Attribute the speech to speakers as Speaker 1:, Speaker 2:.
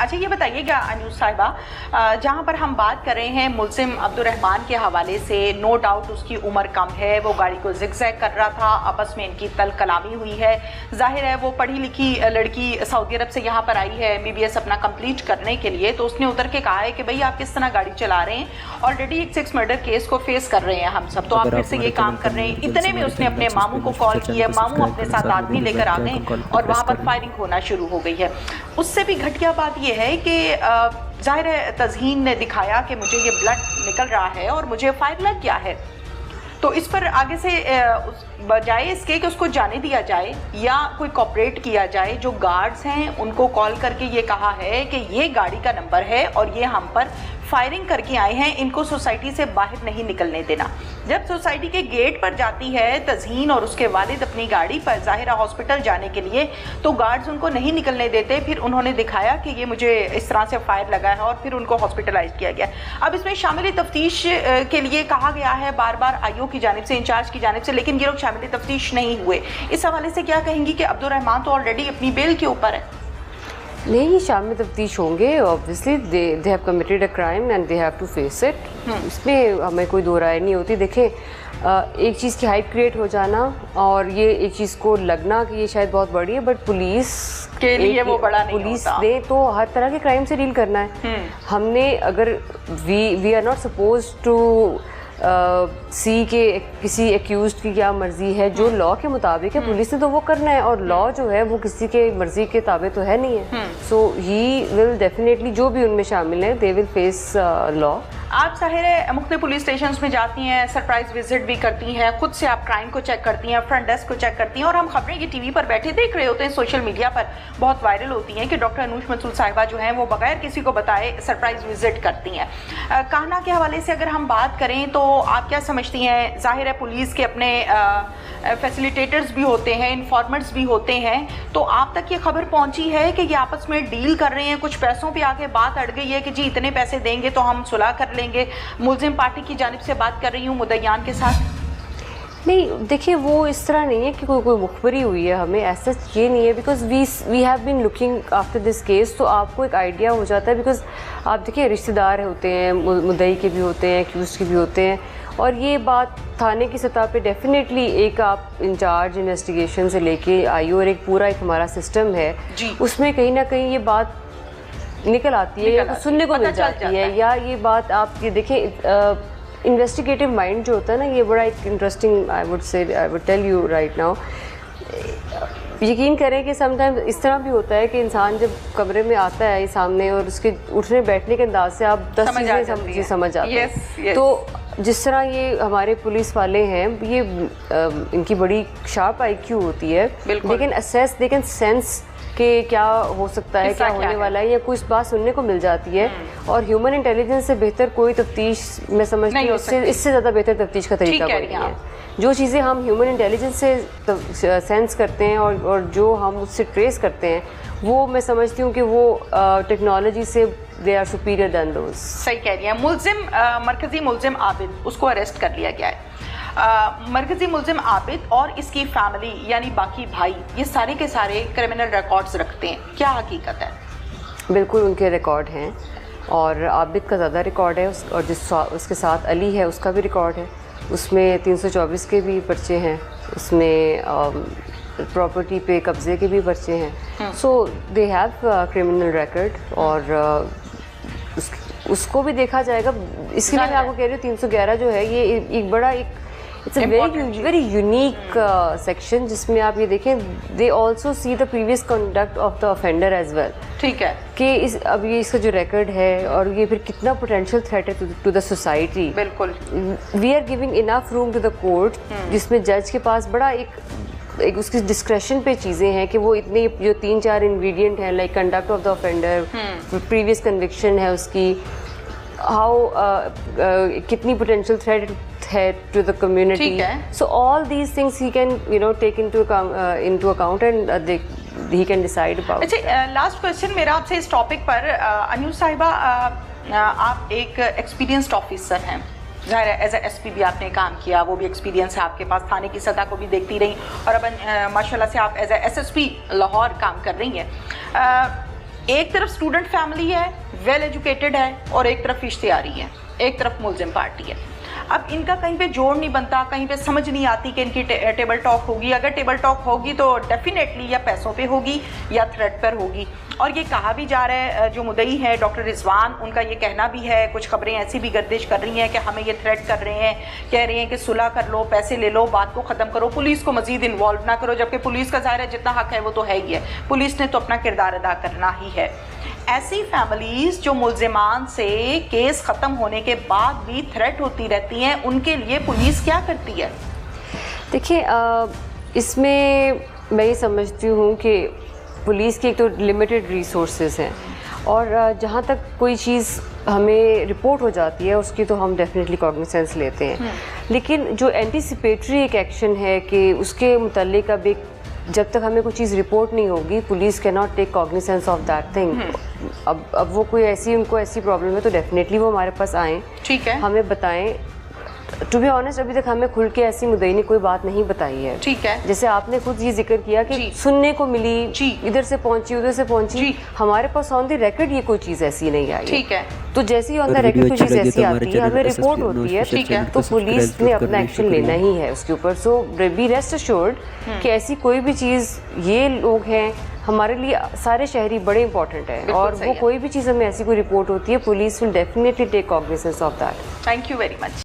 Speaker 1: अच्छा ये बताइएगा अनूस साहिबा, जहाँ पर हम बात कर रहे हैं मुल्जिम अब्दुर्रहमान के हवाले से, नो डाउट उसकी उम्र कम है, वो गाड़ी को जिगजैग कर रहा था, आपस में इनकी तल कलामी हुई है। जाहिर है वो पढ़ी लिखी लड़की सऊदी अरब से यहाँ पर आई है MBBS अपना कंप्लीट करने के लिए, तो उसने उतर के कहा है कि भाई आप किस तरह गाड़ी चला रहे हैं, ऑलरेडी एक 6 मर्डर केस को फेस कर रहे हैं हम सब, तो आप फिर से ये काम कर रहे हैं। इतने में उसने अपने मामू को कॉल किया, मामू अपने साथ आदमी लेकर आ गए और वहाँ पर फायरिंग होना शुरू हो गई है। उससे भी घटिया बात यह है कि जाहिर है तज़हीन ने दिखाया कि मुझे ये ब्लड निकल रहा है और मुझे फायर लग गया है, तो इस पर आगे से बजाय इसके कि उसको जाने दिया जाए या कोई कॉपरेट किया जाए, जो गार्ड्स हैं उनको कॉल करके ये कहा है कि ये गाड़ी का नंबर है और ये हम पर फायरिंग करके आए हैं, इनको सोसाइटी से बाहर नहीं निकलने देना। जब सोसाइटी के गेट पर जाती है तज़हीन और उसके वालिद अपनी गाड़ी पर ज़ाहिरा हॉस्पिटल जाने के लिए, तो गार्ड्स उनको नहीं निकलने देते। फिर उन्होंने दिखाया कि ये मुझे इस तरह से फायर लगा है और फिर उनको हॉस्पिटलाइज किया गया। अब इसमें शामिल तफ्तीश के लिए कहा गया है बार बार IO की जानिब से, इंचार्ज की जानिब से, लेकिन ये लोग शामिल तफ्तीश नहीं हुए। इस हवाले से क्या कहेंगी कि अब्दुर्रहमान तो ऑलरेडी अपनी बेल के ऊपर है?
Speaker 2: नहीं, शामिल तफ्तीश होंगे, obviously they have committed a crime and they have to face it, इसमें हमें कोई दो राय नहीं होती। देखें, एक चीज़ की हाइप क्रिएट हो जाना और ये एक चीज़ को लगना कि ये शायद बहुत बड़ी है, बट पुलिस
Speaker 1: के लिए वो बड़ा नहीं
Speaker 2: पुलिस
Speaker 1: होता।
Speaker 2: ने तो हर तरह के क्राइम से डील करना है। हमने अगर we are not suppose to see के किसी एक्यूज्ड की क्या मर्जी है, जो लॉ के मुताबिक है पुलिस ने तो वो करना है, और लॉ जो है वो किसी के मर्जी के ताबे तो है नहीं है। सो ही विल डेफिनेटली, जो भी उनमें शामिल है, दे विल फेस लॉ।
Speaker 1: आप ज़ाहिर है मुख्तलिफ पुलिस स्टेशन में जाती हैं, सरप्राइज विजिट भी करती हैं, खुद से आप क्राइम को चेक करती हैं, फ्रंट डेस्क को चेक करती हैं, और हम खबरें ये TV पर बैठे देख रहे होते हैं, सोशल मीडिया पर बहुत वायरल होती हैं कि डॉक्टर अनूश मंसूर साहिबा जो हैं वो बगैर किसी को बताए सरप्राइज विजिट करती हैं। कहना के हवाले से अगर हम बात करें तो आप क्या समझती हैं? जाहिर है पुलिस के अपने फैसिलिटेटर्स भी होते हैं, इन्फॉर्मर्स भी होते हैं, तो आप तक ये खबर पहुंची है कि ये आपस में डील कर रहे हैं, कुछ पैसों पे आके बात अड़ गई है कि जी इतने पैसे देंगे तो हम सुलह कर लेंगे? मुल्जिम पार्टी की जानिब से बात कर रही हूँ मुद्दईयान के साथ।
Speaker 2: नहीं, देखिए वो इस तरह नहीं है कि कोई मुखबरी हुई है हमें, ऐसा ये नहीं है, because we have been looking after this case, तो आपको एक आइडिया हो जाता है। बिकॉज आप देखिए रिश्तेदार होते हैं, मुद्दई के भी होते हैं, एक्यूज के भी होते हैं, और ये बात थाने की सतह पे डेफिनेटली एक आप इंचार्ज इन्वेस्टिगेशन से लेके आई और एक पूरा एक हमारा सिस्टम है, उसमें कहीं ना कहीं ये बात निकल आती है या सुनने को मिल जाती है, या ये बात आप ये देखें, इन्वेस्टिगेटिव माइंड जो होता है ना, ये बड़ा एक interesting, I would tell you right now, यकीन करें कि समटाइम्स इस तरह भी होता है कि इंसान जब कमरे में आता है सामने और उसके उठने बैठने के अंदाज से आप 10 चीज़ें समझ जाते हैं। तो जिस तरह ये हमारे पुलिस वाले हैं, ये इनकी बड़ी शार्प IQ होती है, लेकिन असेस, दे कैन सेंस कि क्या हो सकता है, क्या होने वाला है, या कुछ बात सुनने को मिल जाती है। और ह्यूमन इंटेलिजेंस से बेहतर कोई तफ्तीश मैं समझती हूँ, इससे ज़्यादा बेहतर तफ्तीश का तरीका कोई नहीं है। जो चीज़ें हम ह्यूमन इंटेलिजेंस से सेंस करते हैं और जो हम उससे ट्रेस करते हैं, वो मैं समझती हूँ कि वो टेक्नोलॉजी से they are superior than those.
Speaker 1: सही कह रही हैं। मुल्जिम मरकज़ी मुल्जिम आबिद, उसको अरेस्ट कर लिया गया है। मरकज़ी मुल्जिम आबिद और इसकी फैमिली यानी बाकी भाई, ये सारे के सारे क्रिमिनल रिकॉर्ड्स रखते हैं, क्या हकीकत है?
Speaker 2: बिल्कुल उनके रिकॉर्ड हैं, और आबिद का ज़्यादा रिकॉर्ड है, और उसके साथ अली है उसका भी रिकॉर्ड है, उसमें 324 के भी पर्चे हैं, उसमें प्रॉपर्टी पे कब्ज़े के भी पर्चे हैं। सो दे हैव क्रिमिनल रिकॉर्ड, और उसको भी देखा जाएगा। इसके लिए मैं आपको कह रही हूँ 311 जो है, ये एक बड़ा it's a very unique section, जिसमें आप ये देखें, they also see the previous conduct of the offender as well.
Speaker 1: ठीक है
Speaker 2: कि अब ये इसका जो रिकॉर्ड है और ये फिर कितना पोटेंशियल थ्रेट है टू द सोसाइटी।
Speaker 1: बिल्कुल,
Speaker 2: we are giving enough room to the court, जिसमें जज के पास बड़ा एक उसकी डिस्क्रेशन पे चीज़ें हैं कि वो इतने जो 3-4 इंग्रेडिएंट हैं, like conduct of the offender, previous conviction है उसकी, हाउ कितनी पोटेंशियल थ्रेट है to the community. So all these things he can take into account and he can decide about।
Speaker 1: अच्छा, लास्ट क्वेश्चन मेरा आपसे इस टॉपिक पर। अनूस साहिबा, आप एक एक्सपीरियंस्ड ऑफिसर हैं, ज़ाहिर है एज ए SP भी आपने काम किया, वो भी एक्सपीरियंस है आपके पास, थाने की सतह को भी देखती रही, और अब माशाल्लाह से आप एज ए SSP लाहौर काम कर रही हैं। एक तरफ स्टूडेंट फैमिली है, वेल एजुकेटेड है, और एक तरफ इश्तिहारी है, एक तरफ मुल्जिम पार्टी है। अब इनका कहीं पे जोड़ नहीं बनता, कहीं पे समझ नहीं आती कि इनकी टेबल टॉक होगी। अगर टेबल टॉक होगी तो डेफिनेटली या पैसों पे होगी या थ्रेट पर होगी। और ये कहा भी जा रहा है, जो मुद्दई है डॉक्टर रिजवान, उनका ये कहना भी है, कुछ खबरें ऐसी भी गर्दिश कर रही हैं कि हमें ये थ्रेट कर रहे हैं, कह रहे हैं कि सुलह कर लो, पैसे ले लो, बात को ख़त्म करो, पुलिस को मजीद इन्वॉल्व ना करो। जबकि पुलिस का ज़ाहिर है जितना हक है वो तो है ही है, पुलिस ने तो अपना किरदार अदा करना ही है। ऐसी फैमिलीज़ जो मुल्जिमान से केस ख़त्म होने के बाद भी थ्रेट होती रहती हैं, उनके लिए पुलिस क्या करती है?
Speaker 2: देखिए, इसमें मैं ये समझती हूँ कि पुलिस की एक तो लिमिटेड रिसोर्सेज हैं, और जहाँ तक कोई चीज़ हमें रिपोर्ट हो जाती है उसकी तो हम डेफिनेटली कॉग्निसेंस लेते हैं। लेकिन जो एंटीसिपेटरी एक एक्शन है कि उसके मुतल्लिक अब एक, जब तक हमें कोई चीज़ रिपोर्ट नहीं होगी, police can not take cognizance of that thing. अब वो कोई ऐसी, उनको ऐसी प्रॉब्लम है तो डेफिनेटली वो हमारे पास आएँ,
Speaker 1: ठीक है,
Speaker 2: हमें बताएं। टू बी ऑनेस्ट, अभी तक हमें खुल के ऐसी मुद्दई ने कोई बात नहीं बताई है।
Speaker 1: ठीक है,
Speaker 2: जैसे आपने खुद ये जिक्र किया कि सुनने को मिली, इधर से पहुंची, उधर से पहुंची, हमारे पास ऑन द रिकॉर्ड ये कोई चीज़ ऐसी नहीं आई।
Speaker 1: ठीक है,
Speaker 2: तो जैसे ही ऑन द रिकॉर्ड कोई चीज़ ऐसी आती है, हमें रिपोर्ट होती है, ठीक है, तो पुलिस ने अपना एक्शन लेना ही है उसके ऊपर। सो बी रेस्ट अश्योर्ड कि ऐसी कोई भी चीज़, ये लोग हैं हमारे लिए, सारे शहरी बड़े इंपॉर्टेंट हैं, और वो कोई भी चीज़ हमें ऐसी कोई रिपोर्ट होती है, police will definitely take cognizance of that.
Speaker 1: Thank you very much.